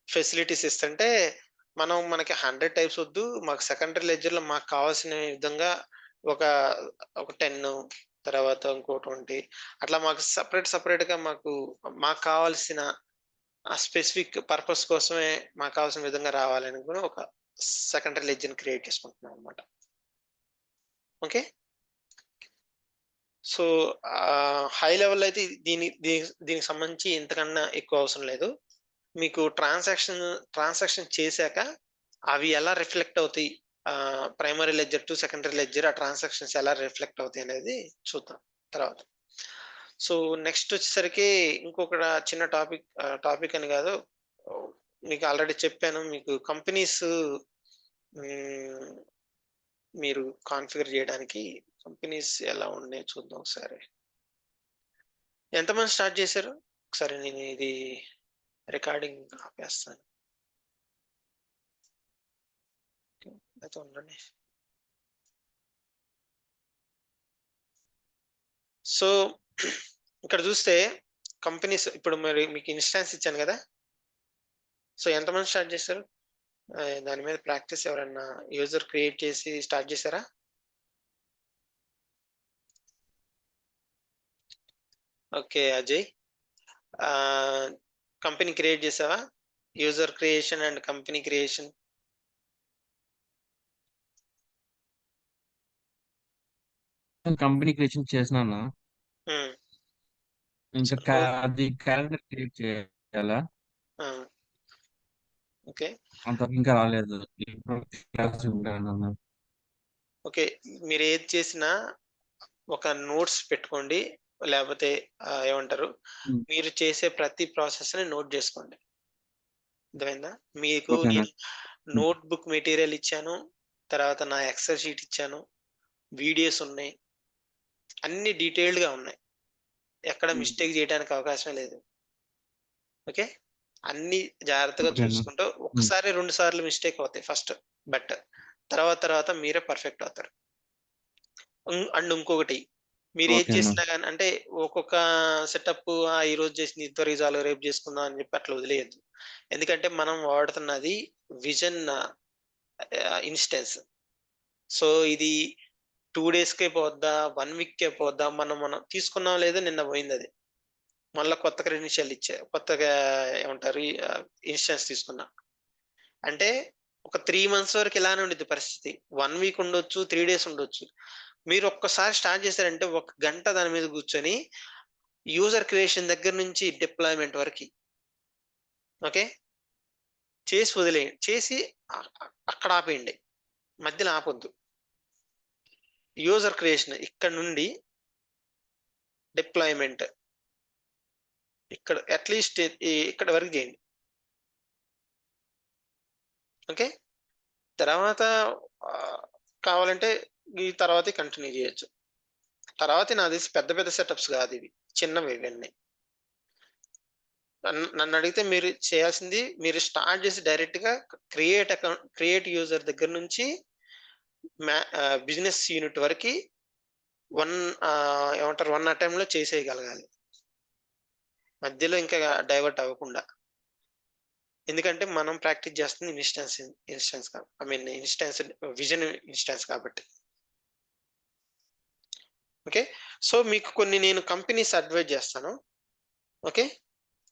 ఫెసిలిటీస్ ఇస్తుంటే, మనకి 100 టైప్స్ వద్దు. మాకు సెకండరీ లెడ్జర్‌లో మాకు కావాల్సిన విధంగా ఒక, ఒక 10 తర్వాత ఇంకో 20 అట్లా మాకు సెపరేట్‌గా మాకు కావాల్సిన ఆ స్పెసిఫిక్ పర్పస్ కోసమే మాకు కావాల్సిన విధంగా రావాలని కూడా ఒక సెకండరీ లెడ్జర్‌ని క్రియేట్ చేసుకుంటున్నాం అన్నమాట. ఓకే. సో, హై లెవెల్‌లో అయితే దీనికి సంబంధించి ఇంతకన్నా ఎక్కువ అవసరం లేదు. మీకు ట్రాన్సాక్షన్ చేశాక అవి ఎలా రిఫ్లెక్ట్ అవుతాయి? Primary ledger to secondary ledger ఆ ట్రాన్సాక్షన్స్ ఎలా రిఫ్లెక్ట్ అవుతాయి అనేది చూద్దాం తర్వాత. సో, నెక్స్ట్ వచ్చేసరికి ఇంకొక చిన్న టాపిక్ అని కాదు. మీకు ఆల్రెడీ చెప్పాను. మీకు కంపెనీస్ హ్మ్, మీరు కాన్ఫిగర్ చేయడానికి కంపెనీస్ ఎలా ఉన్నాయో చూద్దాం ఒకసారి. ఎంతమంది స్టార్ట్ చేశారు? ఒకసారి నేను ఇది రికార్డింగ్ ఆపేస్తాను. అయితే ఉండండి. సో, ఇక్కడ చూస్తే కంపెనీస్ ఇప్పుడు మరి మీకు ఇన్‌స్టాన్స్ ఇచ్చాను గదా! సో, ఎంతమంది స్టార్ట్ చేశారు? దాని మీద ప్రాక్టీస్ ఎవరన్నా యూజర్ క్రియేట్ చేసి స్టార్ట్ చేశారా? ఓకే. అజయ్. ఆహ్, కంపెనీ క్రియేట్ చేసావా? User creation and company creation. Company creation చేసినాను. హ్మ్. ఇంకా సో అది క్యాలెండర్ క్రియేట్ చేయాలా? ఆ! ఓకే. అంతవరకు ఇంకా రాలేదు. ఇప్పుడు క్లాస్ వింటాను. ఓకే. మీరేది చేసినా ఒక నోట్స్ పెట్టుకోండి. లేపోతే ఏమంటారు? హ్మ్. మీరు చేసే ప్రతి ప్రాసెస్‌ని నోట్ జేసుకోండి. అర్థమైందా? మీకు ఓకేనా? నేను హ్మ్. నోట్‌బుక్ మెటీరియల్ ఇచ్చాను. తర్వాత నా ఎక్సెల్ షీట్ ఇచ్చాను. వీడియోస్ ఉన్నాయి. అన్నీ డీటెయిల్డ్‌గా ఉన్నాయి. ఎక్కడ హ్మ్. మిస్టేక్ జేయడానికి అవకాశమే లేదు. ఓకే. అన్నీ జాగ్రత్తగా ఓకేనా? చూసుకుంటూ హ్మ్. ఒక్కసారి, 2 సార్లు మిస్టేక్ అవుతాయి ఫస్ట్. బట్ తర్వాత మీరే పర్ఫెక్ట్ అవుతారు. అండ్ ఇంకొకటి మీరేది ఓకేనా? చేసినా గాని అంటే ఒక్కొక్క సెటప్పు ఈరోజు చేసింది ఇంత రిజాల్వ్ రేపు చేసుకుందాం అని చెప్పి అట్లా వదిలేయొద్దు. ఎందుకంటే మనం వాడుతున్నది విజన్ ఇన్‌స్టెన్స్. సో, ఇది 2 డేస్‌కే పోద్దా? 1 వీక్‌కే పోద్దా? మనం తీసుకున్నామో లేదో నిన్న పోయిందది. మళ్ళా కొత్త క్రెడెన్షియల్ కొత్తగా ఏమంటారు? ఇన్‌స్టెన్స్ తీసుకున్నా. అంటే ఒక 3 మంత్స్ వరకు ఇలానే ఉండిద్ది పరిస్థితి. 1 వీక్ ఉండొచ్చు, 3 డేస్ ఉండొచ్చు. మీరు ఒక్కసారి స్టార్ట్ చేశారంటే ఒక గంట దాని మీద కూర్చొని యూజర్ క్రియేషన్ దగ్గర నుంచి డిప్లాయ్‌మెంట్ వరకి. ఓకే. చేసి వదిలేయండి. చేసి అక్కడ ఆపేయండి. మధ్యలో ఆపొద్దు. యూజర్ క్రియేషన్ ఇక్కడ నుండి డిప్లాయ్‌మెంట్ ఇక్కడ అట్‌లీస్ట్ ఇక్కడి వరకు చేయండి. ఓకే. తర్వాత ఆహ్, కావాలంటే ఈ తర్వాతే కంటిన్యూ చేయొచ్చు. తర్వాతే నాకు తెలిసి పెద్ద పెద్ద సెటప్స్ కాదివి. చిన్నవి ఇవన్నీ. నన్నడిగితే మీరు చేయాల్సింది మీరు స్టార్ట్ చేసి డైరెక్ట్‌గా క్రియేట్ యూజర్ దగ్గర నుంచి బిజినెస్ యూనిట్ వరకి ఏమంటారు 1 అటెంప్ట్‌లో చేసేయగలగాలి. మధ్యలో ఇంకా డైవర్ట్ అవ్వకుండా. ఎందుకంటే మనం ప్రాక్టీస్ చేస్తుంది ఇన్‌స్టాన్స్ విజన్ ఇన్‌స్టాన్స్ కాబట్టి. ఓకే. సో, మీకు కొన్ని నేను కంపెనీస్ అడ్వైస్ చేస్తాను. ఓకే.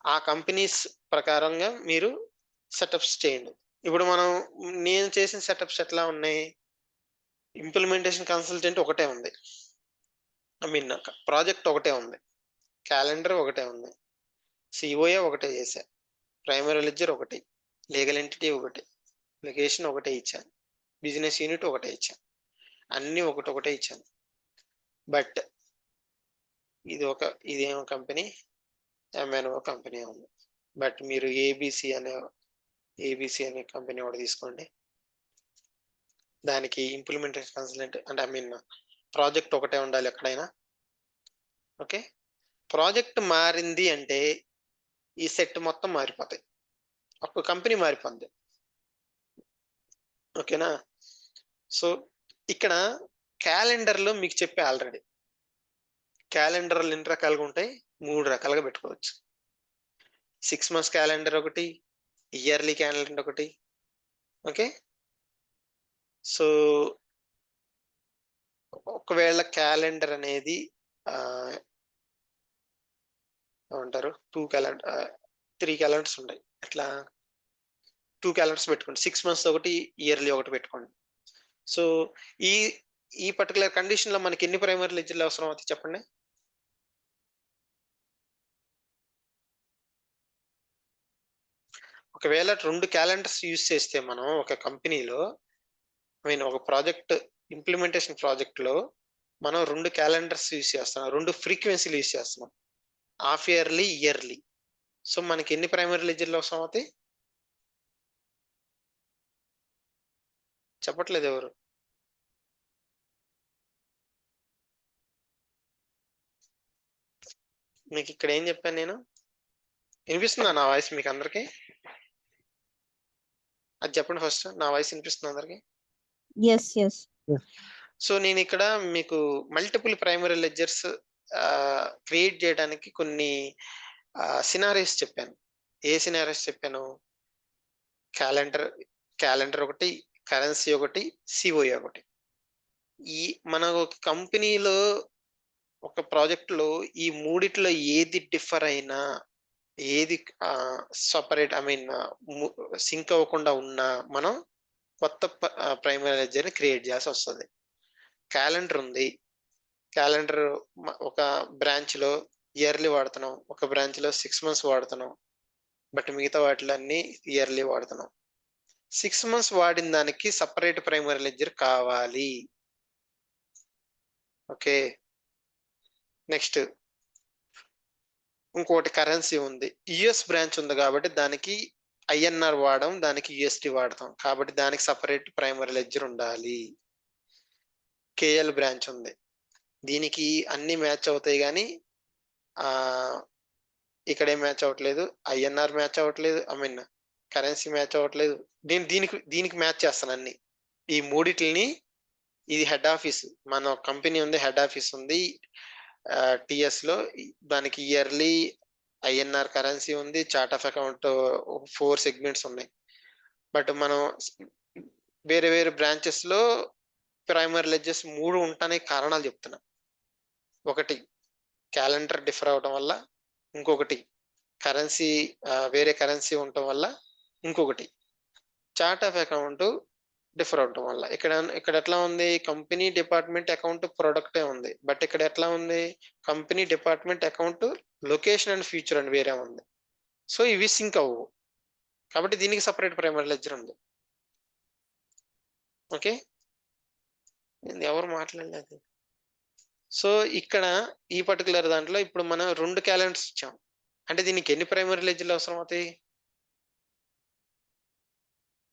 ఆ కంపెనీస్ ప్రకారంగా మీరు సెటప్స్ చేయండి. ఇప్పుడు నేను చేసిన సెటప్స్ ఎట్లా ఉన్నాయి? ఇంప్లిమెంటేషన్ కన్సల్టెంట్ ఒకటే ఉంది. ఐ మీన్ ప్రాజెక్ట్ ఒకటే ఉంది. క్యాలెండర్ ఒకటే ఉంది. సిఓఏ ఒకటే చేశా. ప్రైమరీ లెడ్జర్ ఒకటి. లీగల్ ఎంటిటీ ఒకటి. లొకేషన్ ఒకటే ఇచ్చాను. బిజినెస్ యూనిట్ ఒకటే ఇచ్చాను. అన్నీ ఒకటొకటే ఇచ్చాను. బట్ ఇదేమో కంపెనీ, ఎంఎన్ఓ కంపెనీ ఉంది. బట్ మీరు ఏబిసి అనే కంపెనీ ఒకటి తీసుకోండి. దానికి ఇంప్లిమెంటేషన్ కన్సల్టెంట్ అంటే ఐ మీన్ ప్రాజెక్ట్ ఒకటే ఉండాలి ఎక్కడైనా. ఓకే, ప్రాజెక్ట్ మారింది అంటే ఈ సెట్ మొత్తం మారిపోతాయి. ఒక కంపెనీ మారిపోద్ది. ఓకేనా? సో ఇక్కడ క్యాలెండర్లో మీకు చెప్పే ఆల్రెడీ క్యాలెండర్లు ఎన్ని రకాలుగా ఉంటాయి? 3 రకాలుగా పెట్టుకోవచ్చు. 6 months క్యాలెండర్ ఒకటి, ఇయర్లీ క్యాలెండర్ ఒకటి. ఓకే, సో ఒకవేళ క్యాలెండర్ అనేది ఏమంటారు 3 క్యాలెండర్స్ ఉంటాయి. అట్లా 2 క్యాలెండర్స్ పెట్టుకోండి. 6 months ఒకటి, ఇయర్లీ ఒకటి పెట్టుకోండి. సో ఈ పర్టికులర్ కండిషన్ లో మనకి ఎన్ని ప్రైమరీ లెడ్జర్లు అవసరం అవుతాయి చెప్పండి? ఒకవేళ 2 క్యాలెండర్స్ యూజ్ చేస్తే మనం ఒక కంపెనీలో ఒక ప్రాజెక్ట్ ఇంప్లిమెంటేషన్ ప్రాజెక్ట్ లో మనం 2 క్యాలెండర్స్ యూజ్ చేస్తున్నాం, 2 ఫ్రీక్వెన్సీలు యూజ్ చేస్తున్నాం, హాఫ్ ఇయర్లీ, ఇయర్లీ. సో మనకి ఎన్ని ప్రైమరీ లెడ్జర్లు అవసరం అవుతాయి చెప్పట్లేదు ఎవరు? మీకు ఇక్కడ ఏం చెప్పాను నేను? వినిపిస్తుందా నా వాయిస్ మీకు అందరికి? అది చెప్పండి ఫస్ట్. నా వాయిస్ వినిపిస్తుంది అందరికి? ఎస్ ఎస్ సో నేను ఇక్కడ మీకు మల్టిపుల్ ప్రైమరీ లెడ్జర్స్ క్రియేట్ చేయడానికి కొన్ని సినారీస్ చెప్పాను. ఏ సినారీస్ చెప్పాను? క్యాలెండర్ ఒకటి, కరెన్సీ ఒకటి, సిఓఏ ఒకటి. మన ఒక కంపెనీలో ఒక ప్రాజెక్ట్ లో ఈ మూడిట్లో ఏది డిఫర్ అయినా, ఏది సపరేట్ ఐ మీన్ సింక్ అవ్వకుండా ఉన్నా మనం కొత్త ప్రైమరీ లెడ్జర్ ని క్రియేట్ చేయాల్సి వస్తుంది. క్యాలెండర్ ఉంది, క్యాలెండర్ ఒక బ్రాంచ్ లో ఇయర్లీ వాడుతున్నాం, ఒక బ్రాంచ్ లో 6 months వాడుతున్నాం, బట్ మిగతా వాటిలన్నీ ఇయర్లీ వాడుతున్నాం. 6 months వాడిన దానికి సపరేట్ ప్రైమరీ లెడ్జర్ కావాలి. ఓకే, నెక్స్ట్ ఇంకోటి కరెన్సీ ఉంది. యుఎస్ బ్రాంచ్ ఉంది కాబట్టి దానికి ఐఎన్ఆర్ వాడడం, దానికి యుఎస్డి వాడతాం కాబట్టి దానికి సపరేట్ ప్రైమరీ లెడ్జర్ ఉండాలి. కేఎల్ బ్రాంచ్ ఉంది, దీనికి అన్ని మ్యాచ్ అవుతాయి కానీ ఇక్కడే మ్యాచ్ అవ్వట్లేదు, ఐఎన్ఆర్ మ్యాచ్ అవ్వట్లేదు, ఐ మీన్ కరెన్సీ మ్యాచ్ అవ్వట్లేదు. దీనికి మ్యాచ్ చేస్తాను అన్ని. ఈ మూడిటిని, ఇది హెడ్ ఆఫీస్, మన కంపెనీ ఉంది, హెడ్ ఆఫీస్ ఉంది టిఎస్ లో, దానికి ఇయర్లీ ఐఎన్ఆర్ కరెన్సీ ఉంది, చార్ట్ ఆఫ్ అకౌంట్ 4 segments ఉన్నాయి. బట్ మనం వేరే వేరే బ్రాంచెస్ లో ప్రైమరీ లెడ్జర్స్ 3 ఉండడానికి కారణాలు చెప్తున్నా. ఒకటి క్యాలెండర్ డిఫర్ అవడం వల్ల, ఇంకొకటి కరెన్సీ వేరే కరెన్సీ ఉండటం వల్ల, ఇంకొకటి చార్ట్ ఆఫ్ అకౌంట్ డిఫర్ అవటం వల్ల. ఇక్కడ ఎట్లా ఉంది? కంపెనీ డిపార్ట్మెంట్ అకౌంట్ ప్రొడక్టే ఉంది, బట్ ఇక్కడ ఎట్లా ఉంది? Company department account location and future అని వేరే ఉంది. సో ఇవి సింక్ అవ్వవు కాబట్టి దీనికి సపరేట్ ప్రైమరీ లెడ్జర్ ఉంది. ఓకే, ఎవరు మాట్లాడలేదు. సో ఇక్కడ ఈ పర్టికులర్ దాంట్లో ఇప్పుడు మనం 2 క్యాలెండర్స్ ఇచ్చాం అంటే దీనికి ఎన్ని ప్రైమరీ లెడ్జర్లు అవసరం అవుతాయి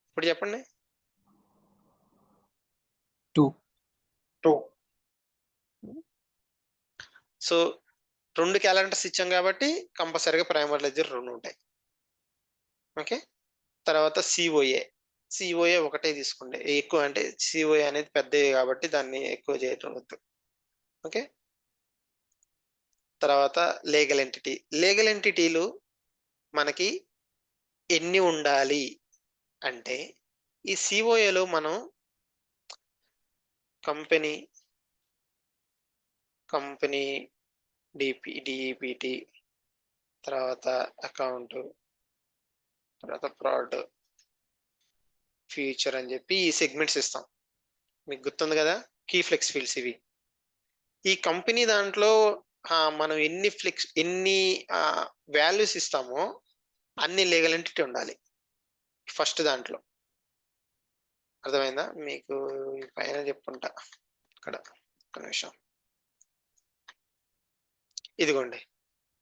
ఇప్పుడు చెప్పండి? 2. సో 2 క్యాలెండర్స్ ఇచ్చాం కాబట్టి కంపల్సరీగా ప్రైమరీ లెడ్జర్ 2 ఉంటాయి. ఓకే, తర్వాత సిఓఏ ఒకటే తీసుకోండి. ఎక్కువ అంటే సిఓఏ అనేది పెద్దది కాబట్టి దాన్ని ఎక్కువ చేయటం వద్దు. ఓకే, తర్వాత లీగల్ ఎంటిటీలు మనకి ఎన్ని ఉండాలి అంటే, ఈ సిఓఏలో మనం కంపెనీ డిఈపిటి, తర్వాత అకౌంట్, తర్వాత ఫ్రాడ్, ఫ్యూచర్ అని చెప్పి ఈ సెగ్మెంట్స్ ఇస్తాం. మీకు గుర్తుంది కదా, కీ ఫ్లెక్స్ ఫీల్డ్స్ ఇవి. ఈ కంపెనీ దాంట్లో మనం ఎన్ని వాల్యూస్ ఇస్తామో అన్ని లీగల్ ఎంటిటీ ఉండాలి ఫస్ట్ దాంట్లో. అర్థమైందా మీకు? పైన చెప్పుకుంటా ఇక్కడ ఒక నిమిషం. ఇదిగోండి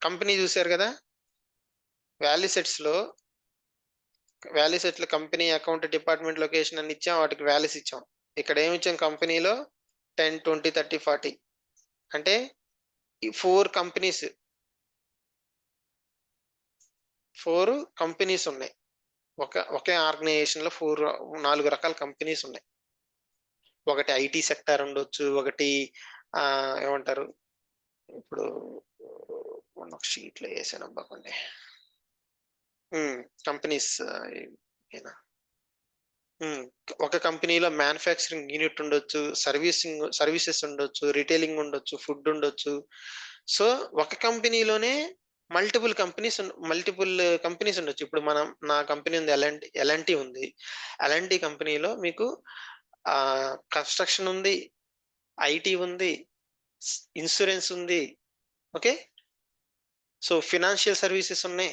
కంపెనీ చూసారు కదా, వాల్యూ సెట్స్ లో కంపెనీ అకౌంట్ డిపార్ట్మెంట్ లొకేషన్ అని ఇచ్చాం, వాటికి వాల్యూస్ ఇచ్చాం. ఇక్కడ ఏమి ఇచ్చాం కంపెనీలో 10, 20, 30, 40 అంటే ఈ 4 కంపెనీస్ ఉన్నాయి. ఒకే ఆర్గనైజేషన్ లో 4 రకాల కంపెనీస్ ఉన్నాయి. ఒకటి ఐటీ సెక్టార్ ఉండొచ్చు, ఒకటి ఏమంటారు ఇప్పుడు ఒక షీట్ లో వేసాను అబ్బాకండి కంపెనీస్. ఒక కంపెనీలో మ్యానుఫ్యాక్చరింగ్ యూనిట్ ఉండొచ్చు, సర్వీసెస్ ఉండొచ్చు, రిటైలింగ్ ఉండొచ్చు, ఫుడ్ ఉండొచ్చు. సో ఒక కంపెనీలోనే మల్టిపుల్ కంపెనీస్ ఉండొచ్చు. ఇప్పుడు నా కంపెనీ ఉంది, ఎల్ఎన్టీ ఉంది. ఎల్ఎన్టీ కంపెనీలో మీకు కన్స్ట్రక్షన్ ఉంది, ఐటీ ఉంది, ఇన్సూరెన్స్ ఉంది, ఓకే. సో ఫినాన్షియల్ సర్వీసెస్ ఉన్నాయి.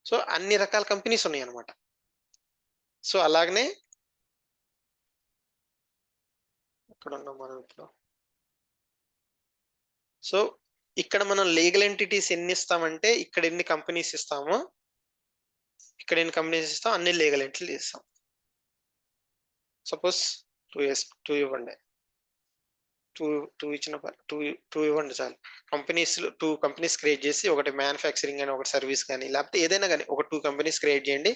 సో అన్ని రకాల కంపెనీస్ ఉన్నాయి అన్నమాట. సో అలాగనే ఇక్కడ ఉన్నాం మనం ఇప్పుడు. సో ఇక్కడ మనం లీగల్ ఎంటిటీస్ ఎన్ని ఇస్తామంటే ఇక్కడ ఎన్ని కంపెనీస్ ఇస్తామో అన్ని లీగల్ ఎంటిటీలు ఇస్తాం. సపోజ్ 2 ఇవ్వండి, 2 ఇచ్చిన 2 ఇవ్వండి చాలు. టూ కంపెనీస్ క్రియేట్ చేసి, ఒకటి మ్యానుఫ్యాక్చరింగ్ అని, ఒకటి సర్వీస్ కానీ, లేకపోతే ఏదైనా కానీ ఒక 2 కంపెనీస్ క్రియేట్ చేయండి.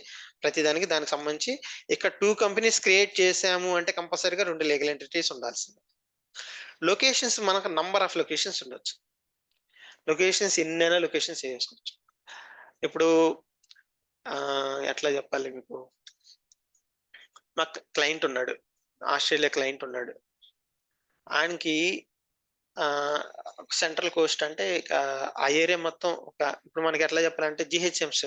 దానికి సంబంధించి ఇక్కడ 2 కంపెనీస్ క్రియేట్ చేసాము అంటే కంపల్సరీగా 2 లీగల్ ఎంటిటీస్ ఉండాల్సిందే. లొకేషన్స్ మనకు నంబర్ ఆఫ్ లొకేషన్స్ ఉండొచ్చు. లొకేషన్స్ ఎన్నైనా లొకేషన్స్ చేసుకోవచ్చు. ఇప్పుడు ఎట్లా చెప్పాలి మీకు, మాకు క్లయింట్ ఉన్నాడు, ఆస్ట్రేలియా క్లయింట్ ఉన్నాడు. ఆయనకి సెంట్రల్ కోస్ట్ అంటే ఆ ఏరియా మొత్తం ఇప్పుడు మనకి ఎట్లా చెప్పాలంటే జిహెచ్ఎంసీ